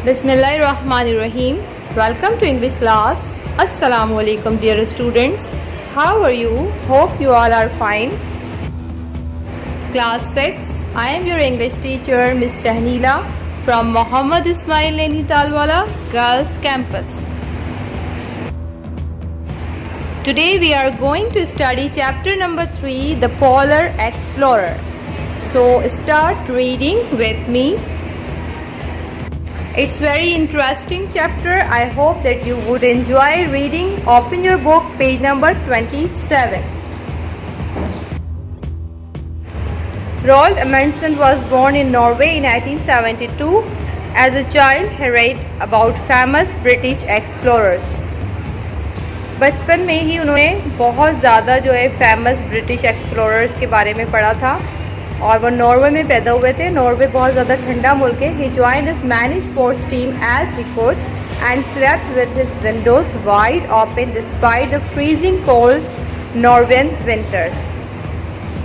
Bismillahirrahmanirrahim. Welcome to English class. Assalamu alaikum dear students. How are you? Hope you all are fine. Class 6. I am your English teacher Miss Shahneela from Muhammad Ismail Nainitalwala Girls Campus. Today we are going to study chapter number 3, The Polar Explorer. So start reading with me. It's very interesting chapter. I hope that you would enjoy reading. Open your book, page number 27. Roald Amundsen was born in Norway in 1972. As a child, he read about famous British explorers. बचपन में ही उन्होंने बहुत ज़्यादा जो है famous British explorers के बारे में पढ़ा था और वो नॉर्वे में पैदा हुए थे. नॉर्वे बहुत ज़्यादा ठंडा मुल्क है. He joined his many sports team as he could and slept with his windows wide open despite the freezing cold Norwegian winters.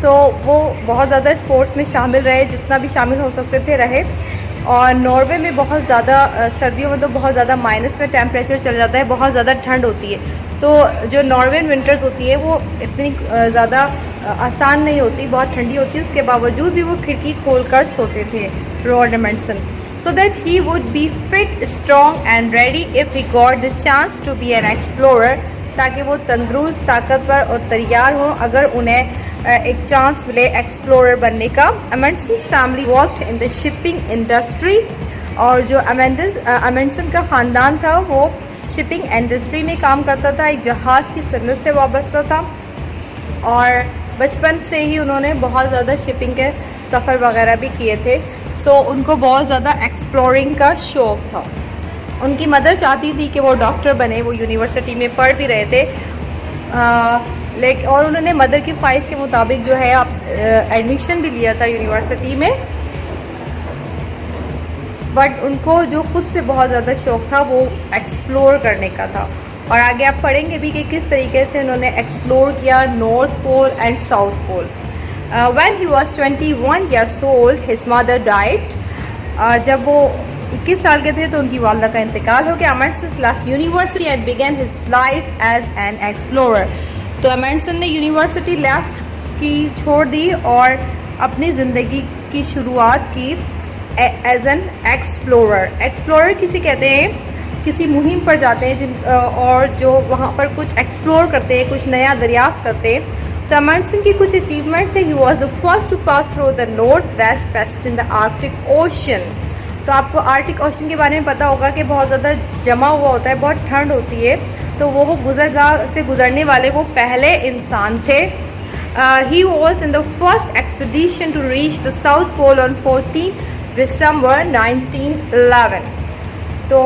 So वो बहुत ज़्यादा स्पोर्ट्स में शामिल रहे, जितना भी शामिल हो सकते थे रहे. और नॉर्वे में बहुत ज़्यादा सर्दियों में तो बहुत ज़्यादा माइनस में टेम्परेचर चल जाता है, बहुत ज़्यादा ठंड होती है. तो जो नॉर्वेन विंटर्स होती है वो इतनी ज़्यादा आसान नहीं होती, बहुत ठंडी होती है. उसके बावजूद भी वो खिड़की खोलकर सोते थे Roald Amundsen, so that he would be fit, strong and ready if he got the chance to be an explorer, ताकि वो तंदुरुस्त, ताकतवर और तैयार हों अगर उन्हें एक चांस मिले एक्सप्लोरर बनने का. Amundsen's family worked in the shipping industry, और जो अमेंडसन का ख़ानदान था वो शिपिंग इंडस्ट्री में काम करता था, एक जहाज़ की सनत से वाबस्ता था. और बचपन से ही उन्होंने बहुत ज़्यादा शिपिंग के सफ़र वगैरह भी किए थे. सो उनको बहुत ज़्यादा एक्सप्लोरिंग का शौक़ था. उनकी मदर चाहती थी कि वो डॉक्टर बने, वो यूनिवर्सिटी में पढ़ भी रहे थे, लेकिन और उन्होंने मदर की ख्वाहिश के मुताबिक जो है एडमिशन भी लिया था यूनिवर्सिटी में. बट उनको जो खुद से बहुत ज़्यादा शौक़ था वो एक्सप्लोर करने का था. और आगे आप पढ़ेंगे भी कि किस तरीके से उन्होंने एक्सप्लोर किया north pole and south pole. When he was 21 years old his mother died. जब वो 21 साल के थे तो उनकी वालदा का इंतकाल हो गया. Amundsen left university and began his life as an explorer. तो अमेंडसन ने यूनिवर्सिटी लेफ्ट की, छोड़ दी और अपनी ज़िंदगी की शुरुआत की एज एन एक्सप्लोरर. एक्सप्लोरर किसी कहते हैं किसी मुहिम पर जाते हैं और जो वहाँ पर कुछ एक्सप्लोर करते हैं, कुछ नया दरियाफ्त करते हैं. तो अमेंडसन की कुछ अचीवमेंट्स है. He was the first to pass through the north west passage in the Arctic ocean. तो आपको आर्कटिक ओशन के बारे में पता होगा कि बहुत ज़्यादा जमा हुआ होता है, बहुत ठंड होती है. तो वो गुजरगाह से गुजरने वाले वो पहले इंसान थे. He was in the first expedition to reach the south pole on 14 December 1911. तो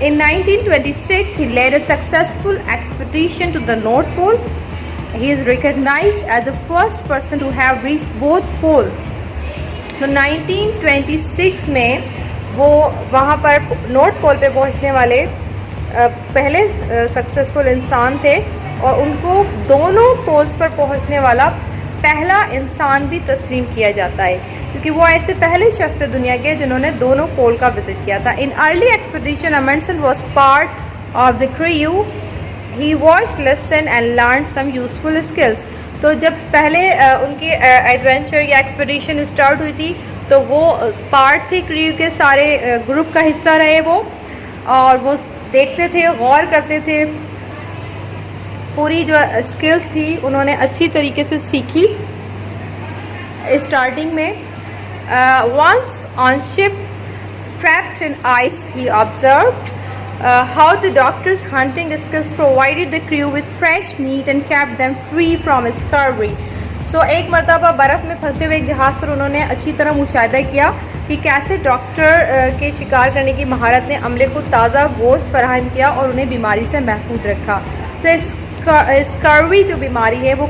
in 1926 he led a successful expedition to the North Pole. He is recognized as the first person to have reached both poles. तो 1926 में वो वहाँ पर north pole पे पहुँचने वाले पहले सक्सेसफुल इंसान थे और उनको दोनों पोल्स पर पहुँचने वाला पहला इंसान भी तस्लीम किया जाता है, क्योंकि वो ऐसे पहले शख्स थे दुनिया के जिन्होंने दोनों पोल का विजिट किया था. In early expedition Amundsen was part of the crew. He watched, listen and learn some useful skills. तो जब पहले उनकी एडवेंचर या एक्सपीडिशन स्टार्ट हुई थी तो वो पार्ट थे क्रू के, सारे ग्रुप का हिस्सा रहे वो, और वो देखते थे, गौर करते थे. पूरी जो स्किल्स थी उन्होंने अच्छी तरीके से सीखी. स्टार्टिंग में once on ship trapped in ice he observed how the doctor's hunting skills provided the crew with fresh meat and kept them free from scurvy. So एक मरतबा बर्फ़ में फंसे हुए एक जहाज़ पर उन्होंने अच्छी तरह मुशाहिदा किया कि कैसे डॉक्टर के शिकार करने की महारत ने अमले को ताज़ा गोश्त फराहम किया और उन्हें बीमारी से महफूज रखा. So स्कर्वी जो बीमारी है वो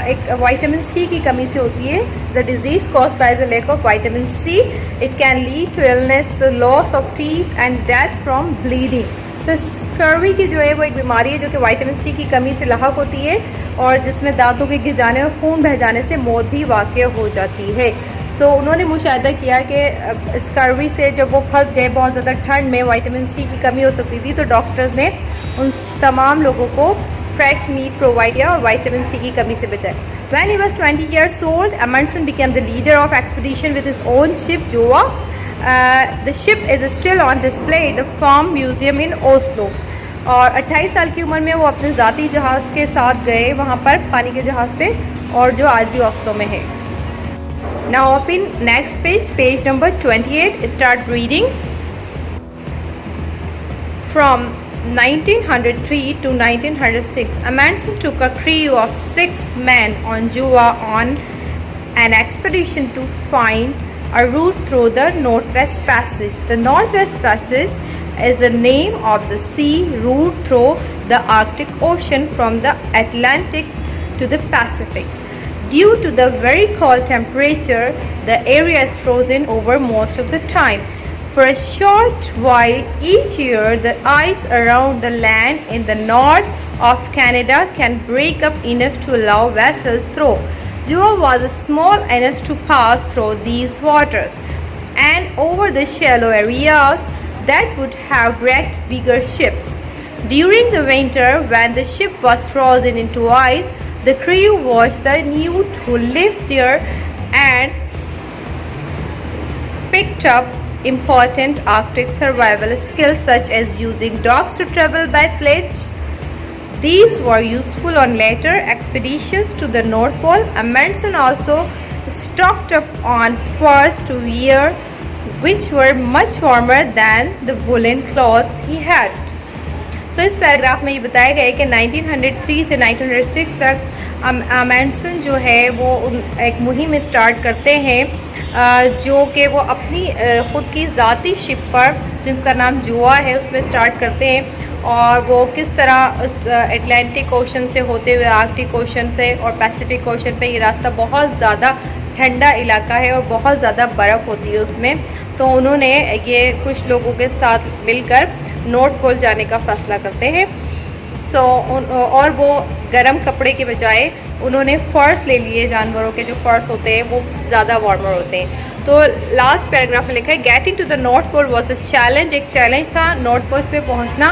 एक विटामिन सी की कमी से होती है. The disease caused by the lack of vitamin C. It can lead to illness, the loss of teeth and death from bleeding. तो स्कर्वी की जो है वो एक बीमारी है जो कि विटामिन सी की कमी से लाहक होती है और जिसमें दांतों के गिर जाने और खून बह जाने से मौत भी वाक़ हो जाती है. सो उन्होंने मुशाहिदा किया कि स्कर्वी से जब वो फंस गए बहुत ज़्यादा ठंड में, विटामिन सी की कमी हो सकती थी, तो डॉक्टर्स ने उन तमाम लोगों को फ्रेश मीट प्रोवाइड किया और विटामिन सी की कमी से बचाए. When he was 20 years old, Amundsen became the leader of expedition with his own ship, Joa. The ship is still on display in the Farm Museum in Oslo. और 28 साल की उम्र में वो अपने ज़ाती जहाज़ के साथ गए वहाँ पर, पानी के जहाज़ पे, और जो आज भी ओस्लो में है. Now open next page, page number 28. Start reading. From 1903 to 1906, Amundsen took a crew of 6 men on Joa on an expedition to find a route through the Northwest Passage. The Northwest Passage is the name of the sea route through the Arctic Ocean from the Atlantic to the Pacific. Due to the very cold temperature, the area is frozen over most of the time. For a short while each year, the ice around the land in the north of Canada can break up enough to allow vessels through. Joa was small enough to pass through these waters and over the shallow areas that would have wrecked bigger ships. During the winter, when the ship was frozen into ice, the crew watched the newt who lived there and picked up important Arctic survival skills such as using dogs to travel by sledge. These were useful on later expeditions to the North Pole. Amundsen also stocked up on furs to wear, which were much warmer than the woolen clothes he had. So इस paragraph में ये बताया गया है कि 1903 से 1906 तक अमेंडसन जो है वो एक मुहिम स्टार्ट करते हैं जो कि वो अपनी ख़ुद की ज़ाती शिप पर, जिसका नाम जोआ है, उसमें स्टार्ट करते हैं. और वो किस तरह उस एटलांटिक ओशन से होते हुए आर्कटिक ओशन से और पैसिफिक ओशन पे, ये रास्ता बहुत ज़्यादा ठंडा इलाका है और बहुत ज़्यादा बर्फ़ होती है उसमें, तो उन्होंने ये कुछ लोगों के साथ मिलकर नॉर्थ पोल जाने का फ़ैसला करते हैं. और वो गर्म कपड़े के बजाय उन्होंने फर्स ले लिए. जानवरों के जो फर्स होते हैं वो ज़्यादा वार्मर होते हैं. तो लास्ट पैराग्राफ में लिखा है, getting to the north pole was a challenge. एक चैलेंज था नॉर्थ पोल पे पहुंचना.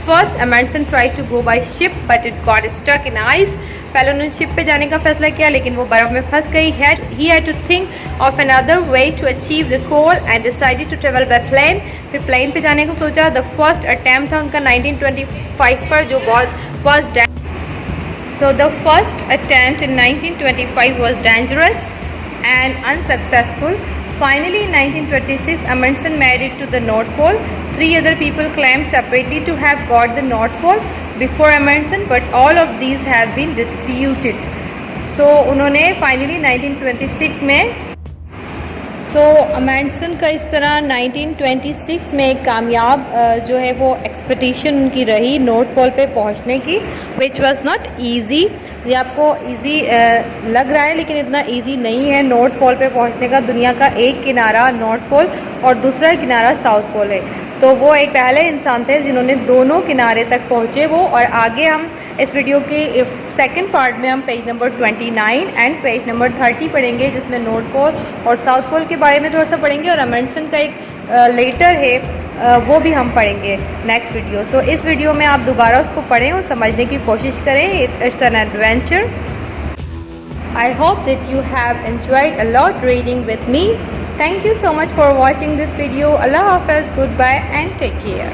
First Amundsen try to go by ship but it got stuck in ice. पहले उन्होंने शिप पे जाने का फैसला किया लेकिन वो बर्फ़ में फंस गई. He had to think of another way to achieve the goal and decided to travel by plane. फिर प्लेन पे जाने को सोचा. द फर्स्ट अटैम्प्ट था उनका 1925 पर, जो was so the first attempt in 1925 was dangerous and unsuccessful. Finally, in 1926, Amundsen made it to the North Pole. 3 other people claimed separately to have got the North Pole before Amundsen, but all of these have been disputed. So, उन्होंने finally 1926 में अमेंडसन का इस तरह 1926 में एक कामयाब जो है वो एक्सपेडिशन उनकी रही नॉर्थ पोल पे पहुंचने की, विच वॉज नॉट ईजी. ये आपको ईजी लग रहा है लेकिन इतना ईजी नहीं है. नॉर्थ पोल पे पहुंचने का दुनिया का एक किनारा नॉर्थ पोल और दूसरा किनारा साउथ पोल है. तो वो एक पहले इंसान थे जिन्होंने दोनों किनारे तक पहुँचे वो. और आगे हम इस वीडियो के सेकंड पार्ट में हम page number 29 and page number 30 पढ़ेंगे, जिसमें नॉर्थ पोल और साउथ पोल के बारे में थोड़ा सा पढ़ेंगे. और अमेंडसन का एक लेटर है वो भी हम पढ़ेंगे नेक्स्ट वीडियो. तो इस वीडियो में आप दोबारा उसको पढ़ें और समझने की कोशिश करें. It's an adventure. I hope that you have enjoyed a lot reading with me. Thank you so much for watching this video. Allah Hafiz, goodbye and take care.